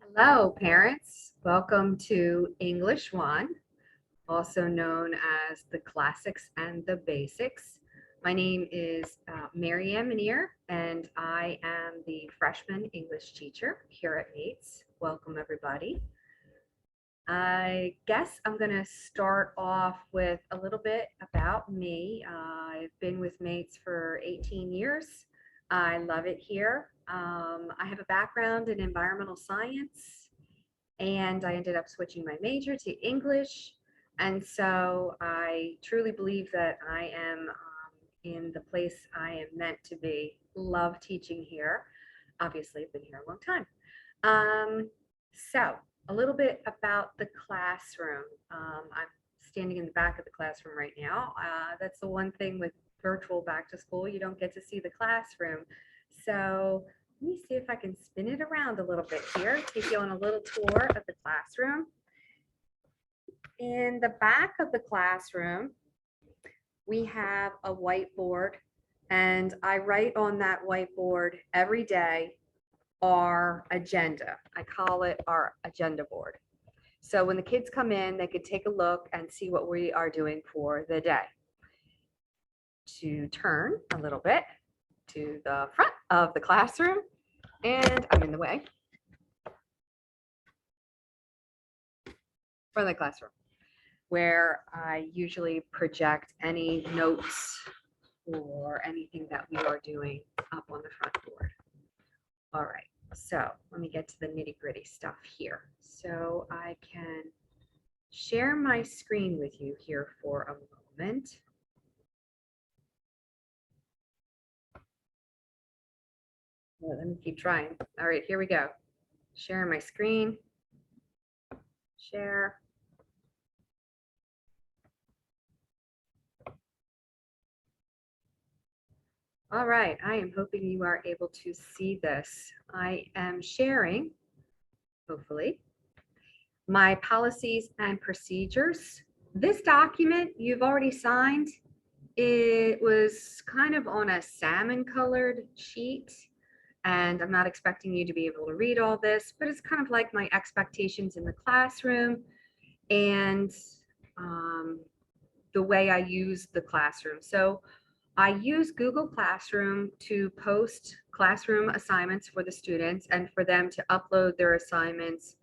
Hello, parents. Welcome to English 1, also known as the Classics and the Basics. My name is Minnier, and I am the freshman English teacher here at Mates. Welcome, everybody. I guess I'm going to start off with a little bit about me. I've been with Mates for 18 years. I love it here. I have a background in environmental science, and I ended up switching my major to English. And so I truly believe that I am in the place I am meant to be. Love teaching here. Obviously, I've been here a long time. So a little bit about the classroom. I'm standing in the back of the classroom right now. That's the one thing with virtual back to school, you don't get to see the classroom. So let me see if I can spin it around a little bit here, take you on a little tour of the classroom. In the back of the classroom, we have a whiteboard, and I write on that whiteboard every day our agenda. I call it our agenda board. So when the kids come in, they could take a look and see what we are doing for the day. To turn a little bit to the front of the classroom, and I'm in the way. Front of the classroom, where I usually project any notes or anything that we are doing up on the front board. All right, so let me get to the nitty-gritty stuff here. So I can share my screen with you here for a moment. Well, let me keep trying. All right, here we go. Sharing my screen. Share. All right, I am hoping you are able to see this. I am sharing, hopefully, my policies and procedures. This document you've already signed. It was kind of on a salmon colored sheet, and I'm not expecting you to be able to read all this, but it's kind of like my expectations in the classroom and the way I use the classroom. So I use Google Classroom to post classroom assignments for the students and for them to upload their assignments.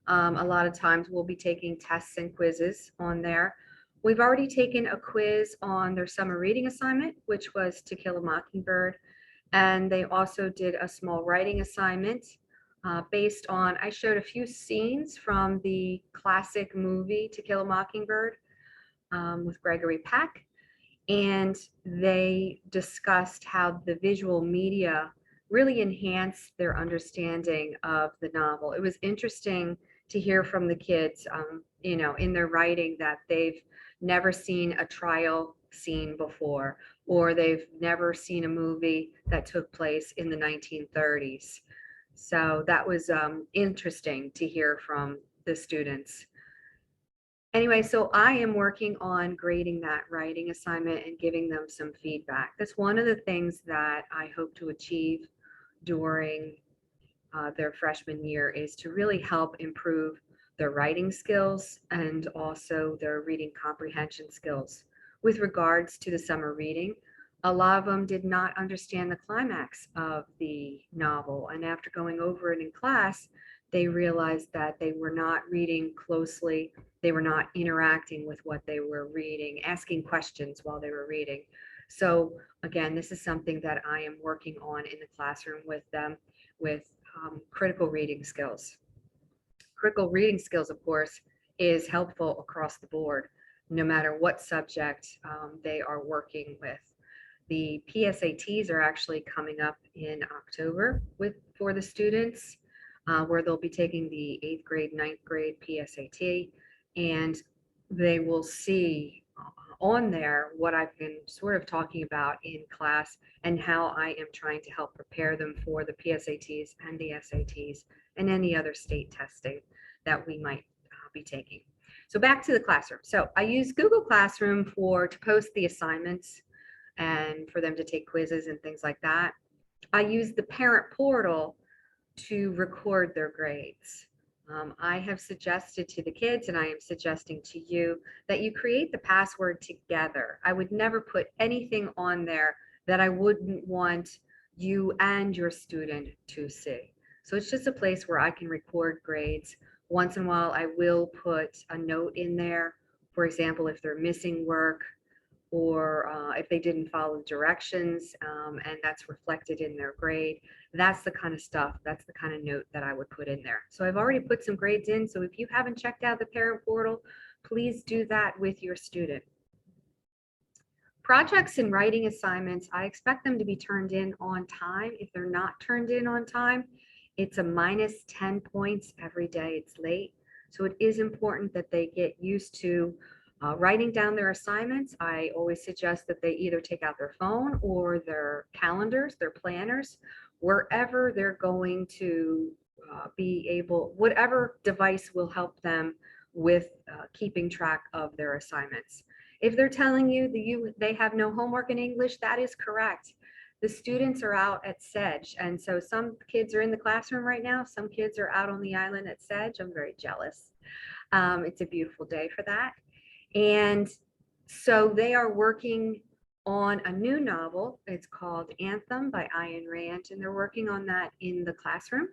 A lot of times we'll be taking tests and quizzes on there. We've already taken a quiz on their summer reading assignment, which was To Kill a Mockingbird. And they also did a small writing assignment based on, I showed a few scenes from the classic movie To Kill a Mockingbird with Gregory Peck. And they discussed how the visual media really enhanced their understanding of the novel. It was interesting to hear from the kids, in their writing that they've never seen a trial scene before, or they've never seen a movie that took place in the 1930s. So that was interesting to hear from the students. Anyway, so I am working on grading that writing assignment and giving them some feedback. That's one of the things that I hope to achieve during their freshman year, is to really help improve their writing skills and also their reading comprehension skills. With regards to the summer reading, a lot of them did not understand the climax of the novel. And after going over it in class, they realized that they were not reading closely. They were not interacting with what they were reading, asking questions while they were reading. So again, this is something that I am working on in the classroom with them, with critical reading skills. Critical reading skills, of course, is helpful across the board, no matter what subject they are working with. The PSATs are actually coming up in October for the students, where they'll be taking the 8th grade, 9th grade PSAT, and they will see on there what I've been sort of talking about in class and how I am trying to help prepare them for the PSATs and the SATs and any other state testing that we might be taking. So back to the classroom. So I use Google Classroom to post the assignments and for them to take quizzes and things like that. I use the parent portal to record their grades. I have suggested to the kids, and I am suggesting to you, that you create the password together. I would never put anything on there that I wouldn't want you and your student to see. So it's just a place where I can record grades. Once in a while, I will put a note in there. For example, if they're missing work, or if they didn't follow directions, and that's reflected in their grade. That's the kind of stuff, that's the kind of note that I would put in there. So I've already put some grades in. So if you haven't checked out the parent portal, please do that with your student. Projects and writing assignments, I expect them to be turned in on time. If they're not turned in on time, it's a minus 10 points every day it's late. So it is important that they get used to writing down their assignments. I always suggest that they either take out their phone or their calendars, their planners, wherever they're going to be able, whatever device will help them with keeping track of their assignments. If they're telling you they have no homework in English, that is correct. The students are out at Sedge, and so some kids are in the classroom right now. Some kids are out on the island at Sedge. I'm very jealous. It's a beautiful day for that. And so they are working on a new novel. It's called Anthem by Ayn Rand, and they're working on that in the classroom.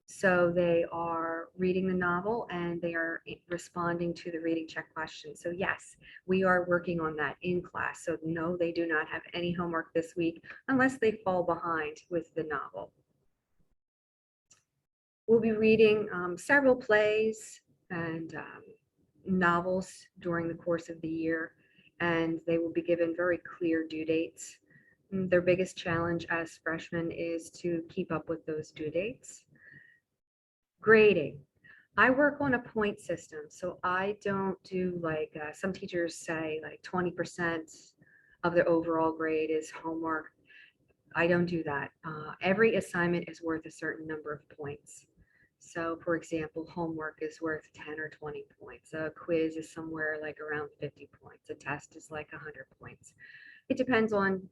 So they are reading the novel and they are responding to the reading check questions. So yes, we are working on that in class. So no, they do not have any homework this week unless they fall behind with the novel. We'll be reading several plays and novels during the course of the year, and they will be given very clear due dates. Their biggest challenge as freshmen is to keep up with those due dates. Grading. I work on a point system, so I don't do like some teachers say like 20% of the overall grade is homework. I don't do that. Every assignment is worth a certain number of points. So for example, homework is worth 10 or 20 points. A quiz is somewhere like around 50 points. A test is like 100 points. It depends on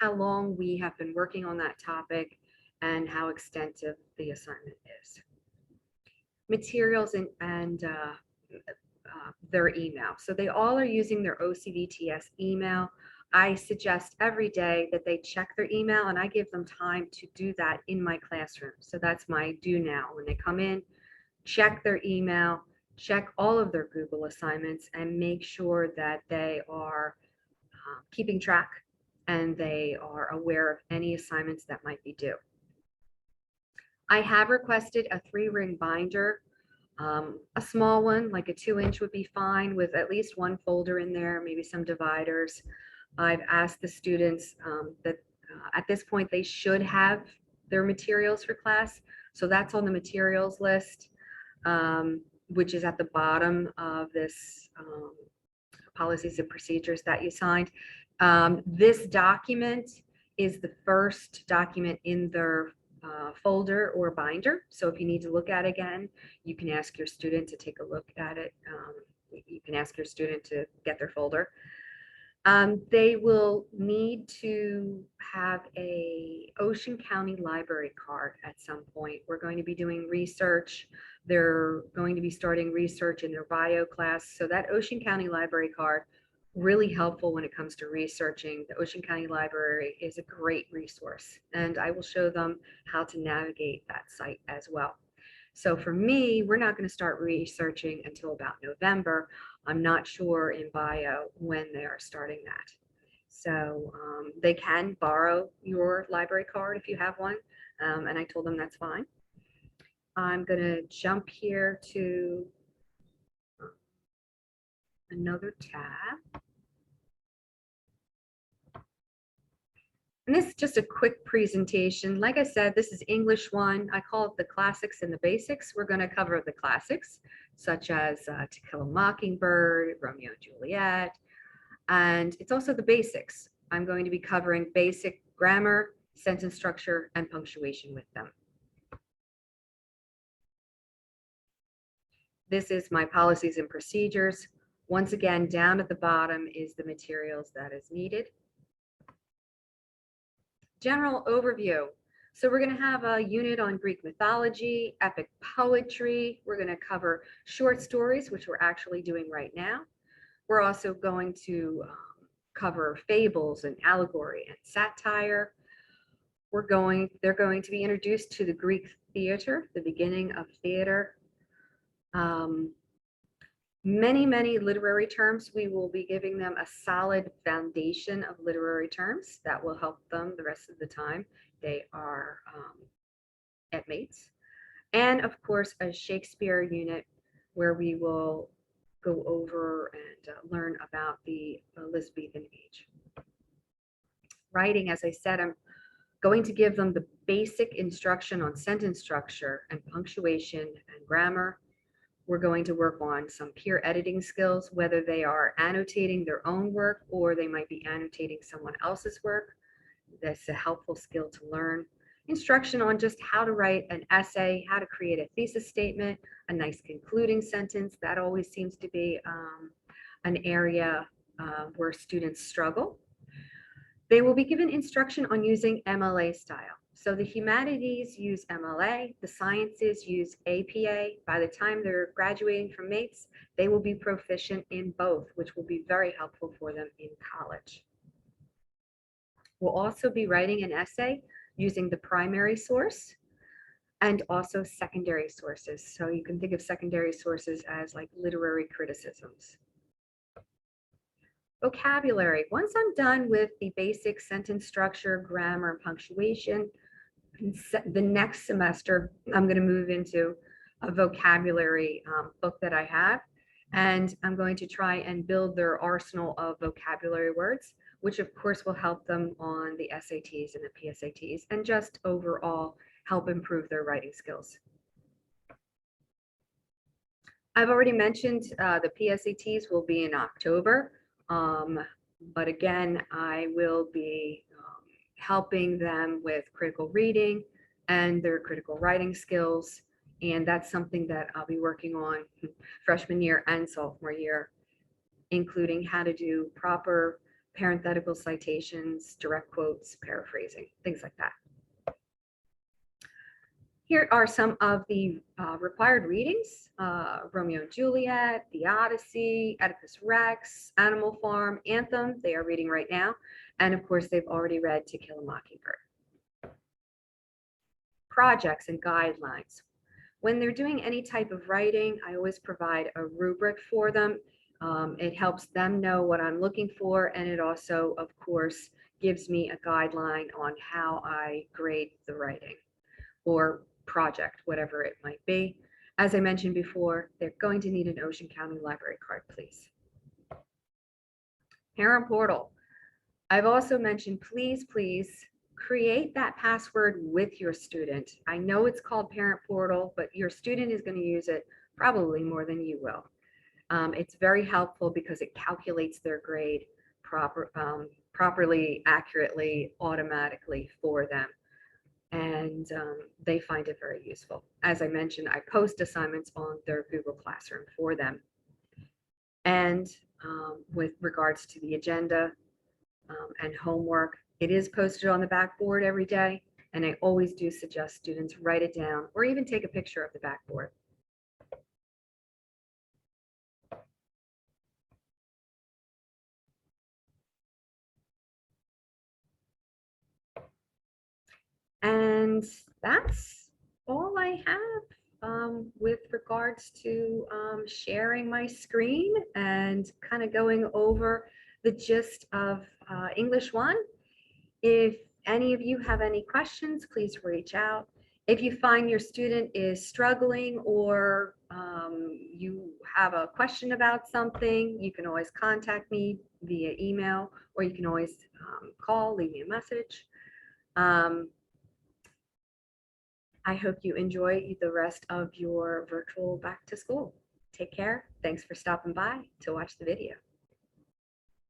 how long we have been working on that topic and how extensive the assignment is. Materials and their email. So they all are using their OCVTS email. I suggest every day that they check their email, and I give them time to do that in my classroom. So that's my do now. When they come in, check their email, check all of their Google assignments, and make sure that they are keeping track and they are aware of any assignments that might be due. I have requested a 3-ring binder. A small one, like a 2-inch would be fine, with at least one folder in there, maybe some dividers. I've asked the students that at this point they should have their materials for class. So that's on the materials list, which is at the bottom of this policies and procedures that you signed. This document is the first document in their folder or binder. So if you need to look at it again, you can ask your student to take a look at it. You can ask your student to get their folder. They will need to have a Ocean County Library card at some point. We're going to be doing research. They're going to be starting research in their bio class. So that Ocean County Library card, really helpful when it comes to researching. The Ocean County Library is a great resource, and I will show them how to navigate that site as well. So for me, we're not going to start researching until about November. I'm not sure in bio when they are starting that. So they can borrow your library card if you have one, and I told them that's fine. I'm going to jump here to another tab. And this is just a quick presentation. Like I said, this is English 1. I call it the classics and the basics. We're going to cover the classics, such as To Kill a Mockingbird, Romeo and Juliet. And it's also the basics. I'm going to be covering basic grammar, sentence structure, and punctuation with them. This is my policies and procedures. Once again, down at the bottom is the materials that is needed. General overview. So we're going to have a unit on Greek mythology, epic poetry. We're going to cover short stories, which we're actually doing right now. We're also going to cover fables and allegory and satire. They're going to be introduced to the Greek theater, the beginning of theater. Many literary terms. We will be giving them a solid foundation of literary terms that will help them the rest of the time they are at mates. And of course, a Shakespeare unit where we will go over and learn about the Elizabethan age. Writing, as I said, I'm going to give them the basic instruction on sentence structure and punctuation and grammar. We're going to work on some peer editing skills, whether they are annotating their own work or they might be annotating someone else's work. That's a helpful skill to learn. Instruction on just how to write an essay, how to create a thesis statement, a nice concluding sentence. That always seems to be an area where students struggle. They will be given instruction on using MLA style. So the humanities use MLA, the sciences use APA. By the time they're graduating from MATES, they will be proficient in both, which will be very helpful for them in college. We'll also be writing an essay using the primary source and also secondary sources. So you can think of secondary sources as like literary criticisms. Vocabulary. Once I'm done with the basic sentence structure, grammar, and punctuation, the next semester, I'm going to move into a vocabulary book that I have, and I'm going to try and build their arsenal of vocabulary words, which of course will help them on the SATs and the PSATs, and just overall help improve their writing skills. I've already mentioned the PSATs will be in October, but again, I will be helping them with critical reading and their critical writing skills. And that's something that I'll be working on freshman year and sophomore year, including how to do proper parenthetical citations, direct quotes, paraphrasing, things like that. Here are some of the required readings: Romeo and Juliet, The Odyssey, Oedipus Rex, Animal Farm, Anthem, they are reading right now. And of course, they've already read To Kill a Mockingbird. Projects and guidelines. When they're doing any type of writing, I always provide a rubric for them. It helps them know what I'm looking for, and it also, of course, gives me a guideline on how I grade the writing or project, whatever it might be. As I mentioned before, they're going to need an Ocean County Library card, please. Parent portal. I've also mentioned, please create that password with your student. I know it's called Parent Portal, but your student is going to use it probably more than you will. It's very helpful because it calculates their grade properly, accurately, automatically for them. And they find it very useful. As I mentioned, I post assignments on their Google Classroom for them. And with regards to the agenda and homework, it is posted on the backboard every day. And I always do suggest students write it down or even take a picture of the backboard. And that's all I have with regards to sharing my screen and kind of going over the gist of English 1. If any of you have any questions, please reach out. If you find your student is struggling or you have a question about something, you can always contact me via email, or you can always call, leave me a message. I hope you enjoy the rest of your virtual back to school. Take care. Thanks for stopping by to watch the video.